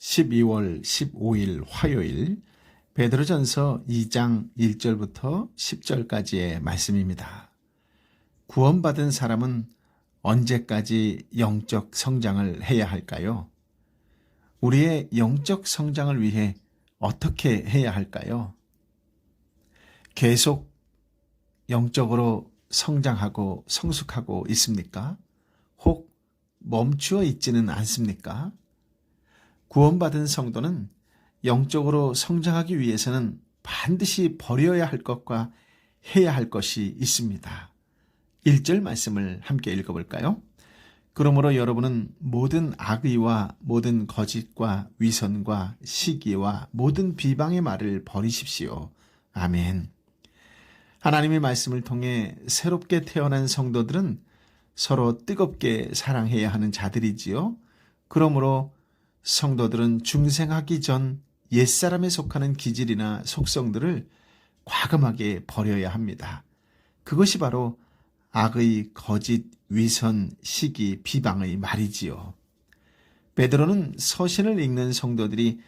12월 15일 화요일 베드로전서 2장 1절부터 10절까지의 말씀입니다. 구원받은 사람은 언제까지 영적 성장을 해야 할까요? 우리의 영적 성장을 위해 어떻게 해야 할까요? 계속 영적으로 성장하고 성숙하고 있습니까? 혹 멈추어 있지는 않습니까? 구원받은 성도는 영적으로 성장하기 위해서는 반드시 버려야 할 것과 해야 할 것이 있습니다. 1절 말씀을 함께 읽어볼까요? 그러므로 여러분은 모든 악의와 모든 거짓과 위선과 시기와 모든 비방의 말을 버리십시오. 아멘. 하나님의 말씀을 통해 새롭게 태어난 성도들은 서로 뜨겁게 사랑해야 하는 자들이지요. 그러므로 성도들은 중생하기 전 옛사람에 속하는 기질이나 속성들을 과감하게 버려야 합니다. 그것이 바로 악의, 거짓, 위선, 시기, 비방의 말이지요. 베드로는 서신을 읽는 성도들이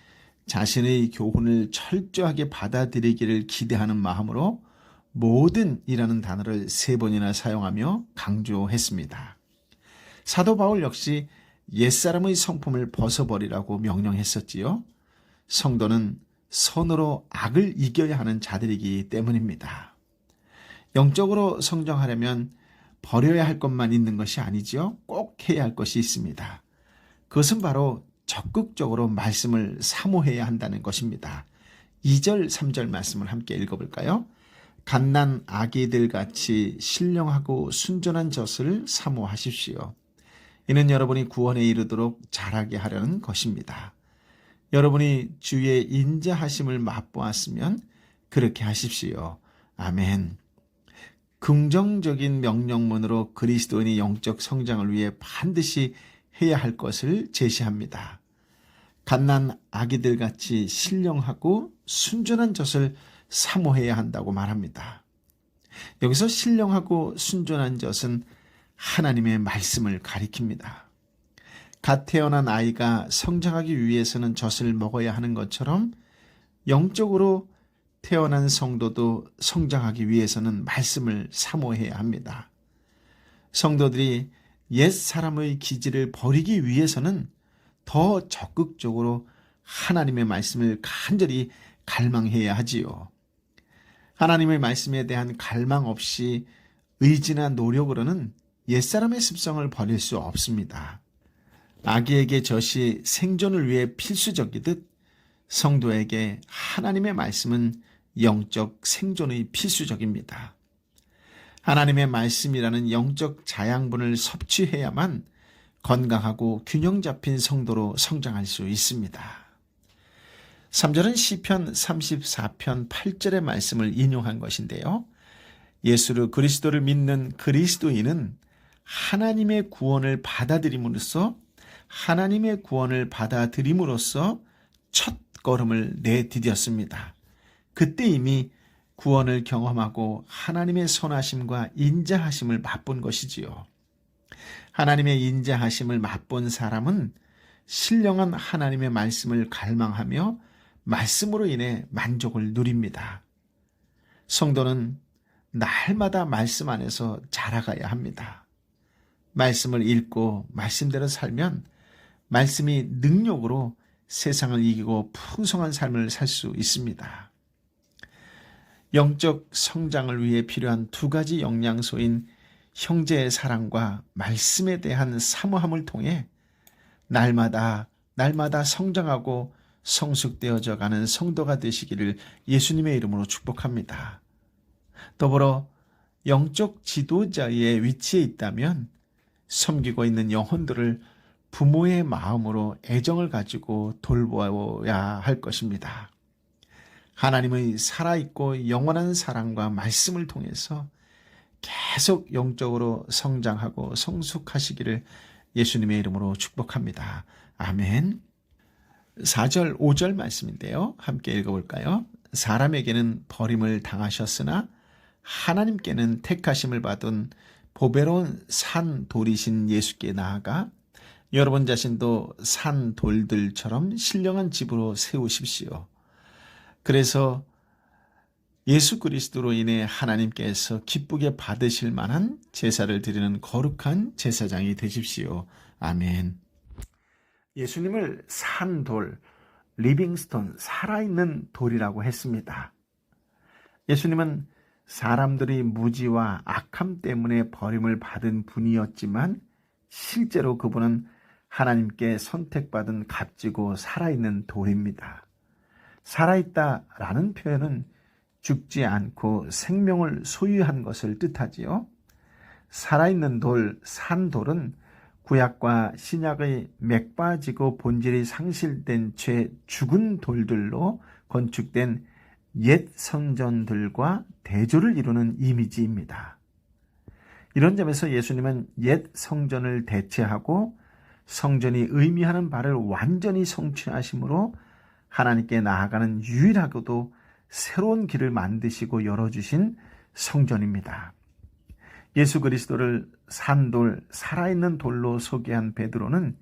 자신의 교훈을 철저하게 받아들이기를 기대하는 마음으로 모든 이라는 단어를 3번이나 사용하며 강조했습니다. 사도 바울 역시 옛사람의 성품을 벗어버리라고 명령했었지요. 성도는 선으로 악을 이겨야 하는 자들이기 때문입니다. 영적으로 성장하려면 버려야 할 것만 있는 것이 아니지요. 꼭 해야 할 것이 있습니다. 그것은 바로 적극적으로 말씀을 사모해야 한다는 것입니다. 2절, 3절 말씀을 함께 읽어볼까요? 갓난 아기들 같이 신령하고 순전한 젖을 사모하십시오. 이는 여러분이 구원에 이르도록 자라게 하려는 것입니다. 여러분이 주의 인자하심을 맛보았으면 그렇게 하십시오. 아멘. 긍정적인 명령문으로 그리스도인의 영적 성장을 위해 반드시 해야 할 것을 제시합니다. 갓난 아기들 같이 신령하고 순전한 젖을 사모해야 한다고 말합니다. 여기서 신령하고 순전한 젖은 하나님의 말씀을 가리킵니다. 갓 태어난 아이가 성장하기 위해서는 젖을 먹어야 하는 것처럼 영적으로 태어난 성도도 성장하기 위해서는 말씀을 사모해야 합니다. 성도들이 옛 사람의 기질을 버리기 위해서는 더 적극적으로 하나님의 말씀을 간절히 갈망해야 하지요. 하나님의 말씀에 대한 갈망 없이 의지나 노력으로는 옛사람의 습성을 버릴 수 없습니다. 아기에게 젖이 생존을 위해 필수적이듯 성도에게 하나님의 말씀은 영적 생존의 필수적입니다. 하나님의 말씀이라는 영적 자양분을 섭취해야만 건강하고 균형 잡힌 성도로 성장할 수 있습니다. 3절은 시편 34편 8절의 말씀을 인용한 것인데요. 예수를 그리스도를 믿는 그리스도인은 하나님의 구원을 받아들임으로써 첫 걸음을 내디뎠습니다. 그때 이미 구원을 경험하고 하나님의 선하심과 인자하심을 맛본 것이지요. 하나님의 인자하심을 맛본 사람은 신령한 하나님의 말씀을 갈망하며 말씀으로 인해 만족을 누립니다. 성도는 날마다 말씀 안에서 자라가야 합니다. 말씀을 읽고 말씀대로 살면 말씀이 능력으로 세상을 이기고 풍성한 삶을 살 수 있습니다. 영적 성장을 위해 필요한 2가지 영양소인 형제의 사랑과 말씀에 대한 사모함을 통해 날마다 성장하고 성숙되어져 가는 성도가 되시기를 예수님의 이름으로 축복합니다. 더불어 영적 지도자의 위치에 있다면 섬기고 있는 영혼들을 부모의 마음으로 애정을 가지고 돌보아야 할 것입니다. 하나님의 살아있고 영원한 사랑과 말씀을 통해서 계속 영적으로 성장하고 성숙하시기를 예수님의 이름으로 축복합니다. 아멘. 4절, 5절 말씀인데요. 함께 읽어볼까요? 사람에게는 버림을 당하셨으나 하나님께는 택하심을 받은 보배로운 산 돌이신 예수께 나아가 여러분 자신도 산 돌들처럼 신령한 집으로 세우십시오. 그래서 예수 그리스도로 인해 하나님께서 기쁘게 받으실 만한 제사를 드리는 거룩한 제사장이 되십시오. 아멘. 예수님을 산 돌, 리빙스톤, 살아있는 돌이라고 했습니다. 예수님은 사람들이 무지와 악함 때문에 버림을 받은 분이었지만 실제로 그분은 하나님께 선택받은 값지고 살아있는 돌입니다. 살아있다라는 표현은 죽지 않고 생명을 소유한 것을 뜻하지요. 살아있는 돌, 산돌은 구약과 신약의 맥빠지고 본질이 상실된 채 죽은 돌들로 건축된 옛 성전들과 대조를 이루는 이미지입니다. 이런 점에서 예수님은 옛 성전을 대체하고 성전이 의미하는 바를 완전히 성취하심으로 하나님께 나아가는 유일하고도 새로운 길을 만드시고 열어주신 성전입니다. 예수 그리스도를 산돌, 살아있는 돌로 소개한 베드로는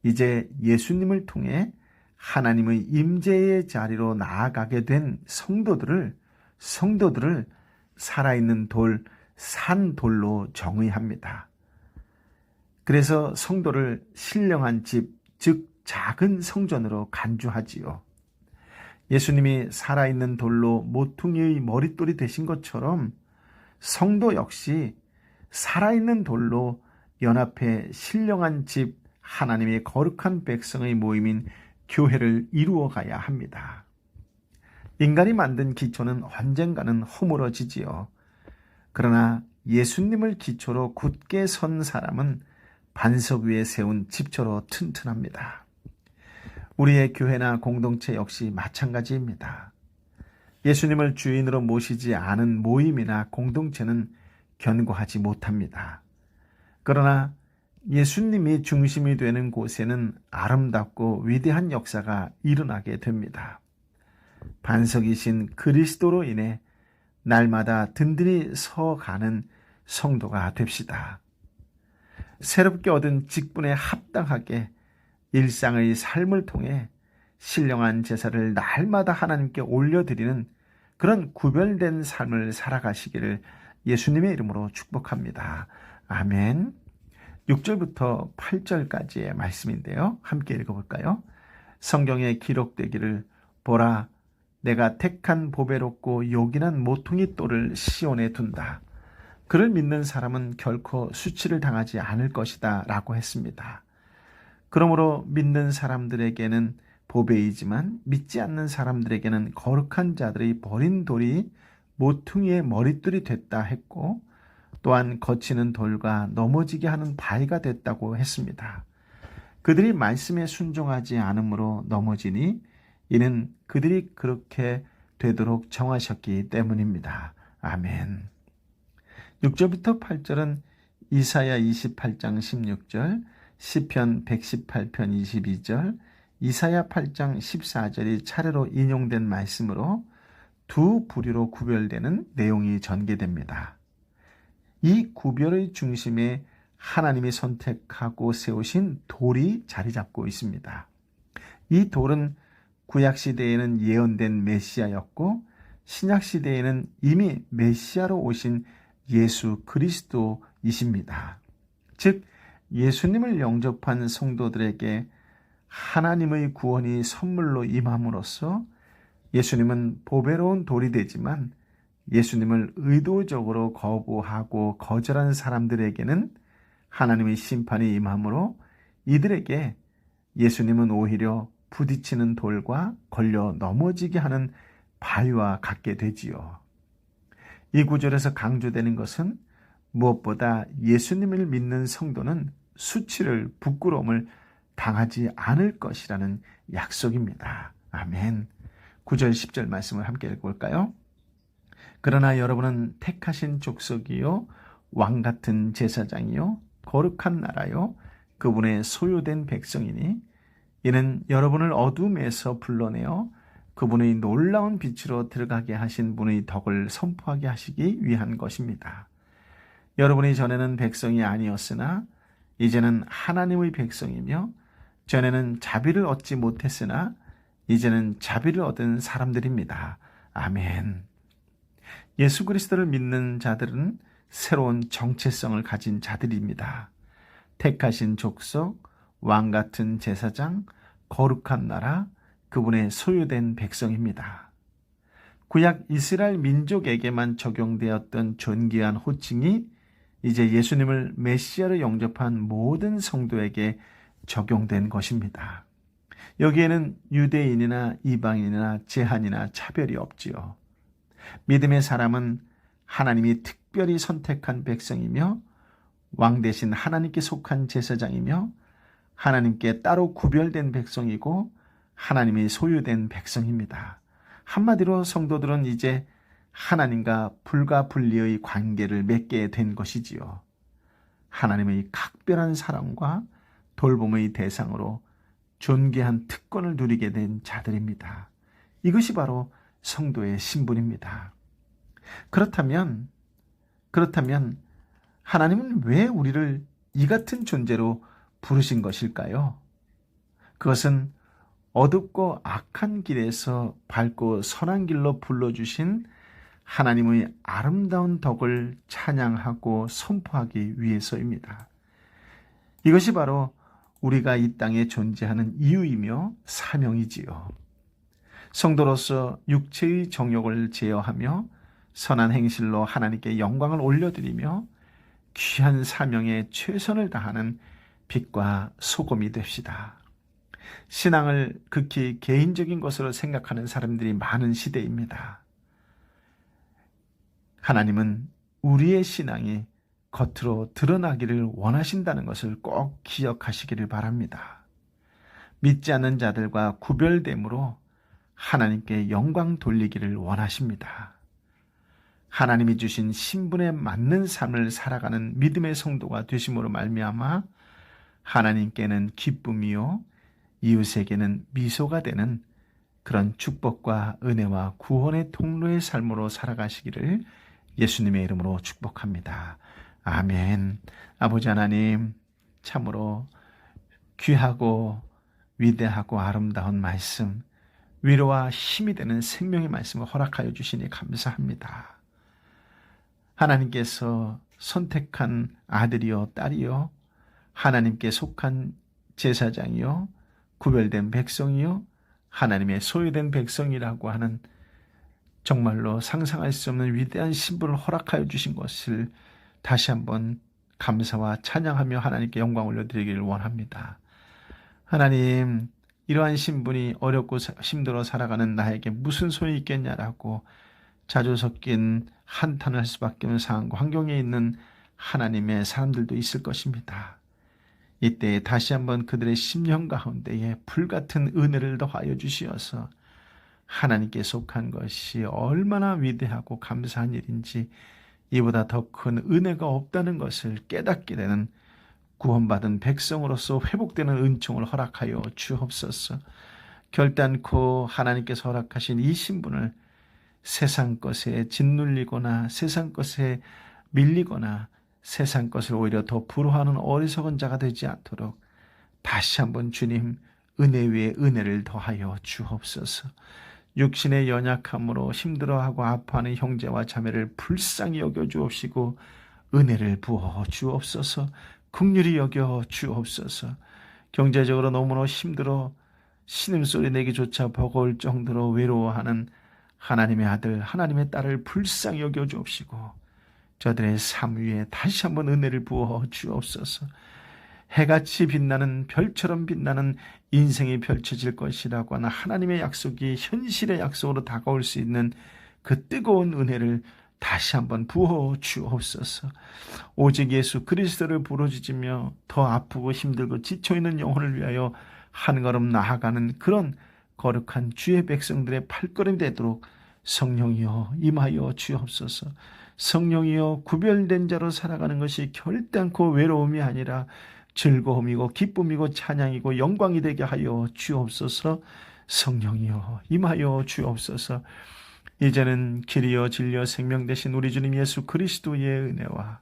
이제 예수님을 통해 하나님의 임재의 자리로 나아가게 된 성도들을 살아있는 돌, 산돌로 정의합니다. 그래서 성도를 신령한 집, 즉 작은 성전으로 간주하지요. 예수님이 살아있는 돌로 모퉁이의 머릿돌이 되신 것처럼 성도 역시 살아있는 돌로 연합해 신령한 집, 하나님의 거룩한 백성의 모임인 교회를 이루어가야 합니다. 인간이 만든 기초는 언젠가는 허물어지지요. 그러나 예수님을 기초로 굳게 선 사람은 반석 위에 세운 집처럼 튼튼합니다. 우리의 교회나 공동체 역시 마찬가지입니다. 예수님을 주인으로 모시지 않은 모임이나 공동체는 견고하지 못합니다. 그러나 예수님이 중심이 되는 곳에는 아름답고 위대한 역사가 일어나게 됩니다. 반석이신 그리스도로 인해 날마다 든든히 서가는 성도가 됩시다. 새롭게 얻은 직분에 합당하게 일상의 삶을 통해 신령한 제사를 날마다 하나님께 올려드리는 그런 구별된 삶을 살아가시기를 예수님의 이름으로 축복합니다. 아멘. 6절부터 8절까지의 말씀인데요. 함께 읽어볼까요? 성경에 기록되기를 보라, 내가 택한 보배롭고 요긴한 모퉁이 돌을 시온에 둔다. 그를 믿는 사람은 결코 수치를 당하지 않을 것이다 라고 했습니다. 그러므로 믿는 사람들에게는 보배이지만 믿지 않는 사람들에게는 거룩한 자들의 버린 돌이 모퉁이의 머릿돌이 됐다 했고, 또한 거치는 돌과 넘어지게 하는 바위가 됐다고 했습니다. 그들이 말씀에 순종하지 않으므로 넘어지니 이는 그들이 그렇게 되도록 정하셨기 때문입니다. 아멘. 6절부터 8절은 이사야 28장 16절, 시편 118편 22절, 이사야 8장 14절이 차례로 인용된 말씀으로 두 부류로 구별되는 내용이 전개됩니다. 이 구별의 중심에 하나님이 선택하고 세우신 돌이 자리 잡고 있습니다. 이 돌은 구약시대에는 예언된 메시아였고 신약시대에는 이미 메시아로 오신 예수 그리스도이십니다. 즉 예수님을 영접한 성도들에게 하나님의 구원이 선물로 임함으로써 예수님은 보배로운 돌이 되지만 예수님을 의도적으로 거부하고 거절한 사람들에게는 하나님의 심판이 임함으로 이들에게 예수님은 오히려 부딪히는 돌과 걸려 넘어지게 하는 바위와 같게 되지요. 이 구절에서 강조되는 것은 무엇보다 예수님을 믿는 성도는 수치를, 부끄러움을 당하지 않을 것이라는 약속입니다. 아멘. 9절 10절 말씀을 함께 읽어볼까요? 그러나 여러분은 택하신 족속이요 왕같은 제사장이요 거룩한 나라요 그분의 소유된 백성이니 이는 여러분을 어둠에서 불러내어 그분의 놀라운 빛으로 들어가게 하신 분의 덕을 선포하게 하시기 위한 것입니다. 여러분이 전에는 백성이 아니었으나 이제는 하나님의 백성이며 전에는 자비를 얻지 못했으나 이제는 자비를 얻은 사람들입니다. 아멘. 예수 그리스도를 믿는 자들은 새로운 정체성을 가진 자들입니다. 택하신 족속, 왕 같은 제사장, 거룩한 나라, 그분의 소유된 백성입니다. 구약 이스라엘 민족에게만 적용되었던 존귀한 호칭이 이제 예수님을 메시아로 영접한 모든 성도에게 적용된 것입니다. 여기에는 유대인이나 이방인이나 제한이나 차별이 없지요. 믿음의 사람은 하나님이 특별히 선택한 백성이며 왕 대신 하나님께 속한 제사장이며 하나님께 따로 구별된 백성이고 하나님이 소유된 백성입니다. 한마디로 성도들은 이제 하나님과 불가분리의 관계를 맺게 된 것이지요. 하나님의 각별한 사랑과 돌봄의 대상으로 존귀한 특권을 누리게 된 자들입니다. 이것이 바로 성도의 신분입니다. 그렇다면 하나님은 왜 우리를 이 같은 존재로 부르신 것일까요? 그것은 어둡고 악한 길에서 밝고 선한 길로 불러주신 하나님의 아름다운 덕을 찬양하고 선포하기 위해서입니다. 이것이 바로 우리가 이 땅에 존재하는 이유이며 사명이지요. 성도로서 육체의 정욕을 제어하며 선한 행실로 하나님께 영광을 올려드리며 귀한 사명에 최선을 다하는 빛과 소금이 됩시다. 신앙을 극히 개인적인 것으로 생각하는 사람들이 많은 시대입니다. 하나님은 우리의 신앙이 겉으로 드러나기를 원하신다는 것을 꼭 기억하시기를 바랍니다. 믿지 않는 자들과 구별됨으로 하나님께 영광 돌리기를 원하십니다. 하나님이 주신 신분에 맞는 삶을 살아가는 믿음의 성도가 되심으로 말미암아 하나님께는 기쁨이요 이웃에게는 미소가 되는 그런 축복과 은혜와 구원의 통로의 삶으로 살아가시기를 예수님의 이름으로 축복합니다. 아멘. 아버지 하나님, 참으로 귀하고 위대하고 아름다운 말씀, 위로와 힘이 되는 생명의 말씀을 허락하여 주시니 감사합니다. 하나님께서 선택한 아들이요 딸이요 하나님께 속한 제사장이요 구별된 백성이요 하나님의 소유된 백성이라고 하는 정말로 상상할 수 없는 위대한 신분을 허락하여 주신 것을 다시 한번 감사와 찬양하며 하나님께 영광 올려드리기를 원합니다. 하나님, 이러한 신분이 어렵고 힘들어 살아가는 나에게 무슨 소용이 있겠냐라고 자주 섞인 한탄을 할 수밖에 없는 상황과 환경에 있는 하나님의 사람들도 있을 것입니다. 이때 다시 한번 그들의 심령 가운데에 불같은 은혜를 더하여 주시어서 하나님께 속한 것이 얼마나 위대하고 감사한 일인지 이보다 더 큰 은혜가 없다는 것을 깨닫게 되는 구원받은 백성으로서 회복되는 은총을 허락하여 주옵소서. 결단코 하나님께서 허락하신 이 신분을 세상 것에 짓눌리거나 세상 것에 밀리거나 세상 것을 오히려 더 부러워하는 어리석은 자가 되지 않도록 다시 한번 주님 은혜 위에 은혜를 더하여 주옵소서. 육신의 연약함으로 힘들어하고 아파하는 형제와 자매를 불쌍히 여겨 주옵시고 은혜를 부어 주옵소서. 긍휼히 여겨 주옵소서. 경제적으로 너무나 힘들어 신음소리 내기조차 버거울 정도로 외로워하는 하나님의 아들 하나님의 딸을 불쌍히 여겨 주옵시고 저들의 삶 위에 다시 한번 은혜를 부어 주옵소서. 해같이 빛나는 별처럼 빛나는 인생이 펼쳐질 것이라고 하는 하나님의 약속이 현실의 약속으로 다가올 수 있는 그 뜨거운 은혜를 다시 한번 부어 주옵소서. 오직 예수 그리스도를 부르짖으며 더 아프고 힘들고 지쳐있는 영혼을 위하여 한 걸음 나아가는 그런 거룩한 주의 백성들의 발걸음이 되도록 성령이여 임하여 주옵소서. 성령이여 구별된 자로 살아가는 것이 결단코 외로움이 아니라 즐거움이고 기쁨이고 찬양이고 영광이 되게 하여 주옵소서. 성령이여 임하여 주옵소서. 이제는 길이여 진리여 생명 되신 우리 주님 예수 그리스도의 은혜와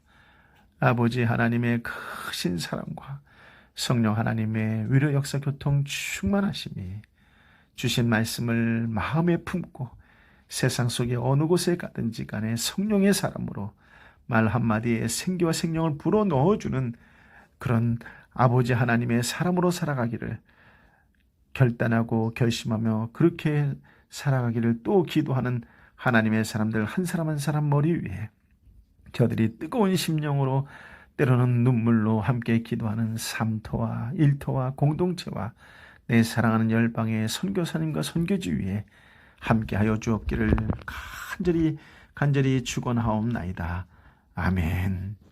아버지 하나님의 크신 사랑과 성령 하나님의 위로 역사 교통 충만하심이 주신 말씀을 마음에 품고 세상 속에 어느 곳에 가든지 간에 성령의 사람으로 말 한마디에 생기와 생명을 불어넣어주는 그런 아버지 하나님의 사람으로 살아가기를 결단하고 결심하며 그렇게 살아가기를 또 기도하는 하나님의 사람들 한 사람 한 사람 머리 위에 저들이 뜨거운 심령으로 때로는 눈물로 함께 기도하는 삼토와 일토와 공동체와 내 사랑하는 열방의 선교사님과 선교지 위에 함께하여 주옵기를 간절히 축원하옵나이다. 아멘.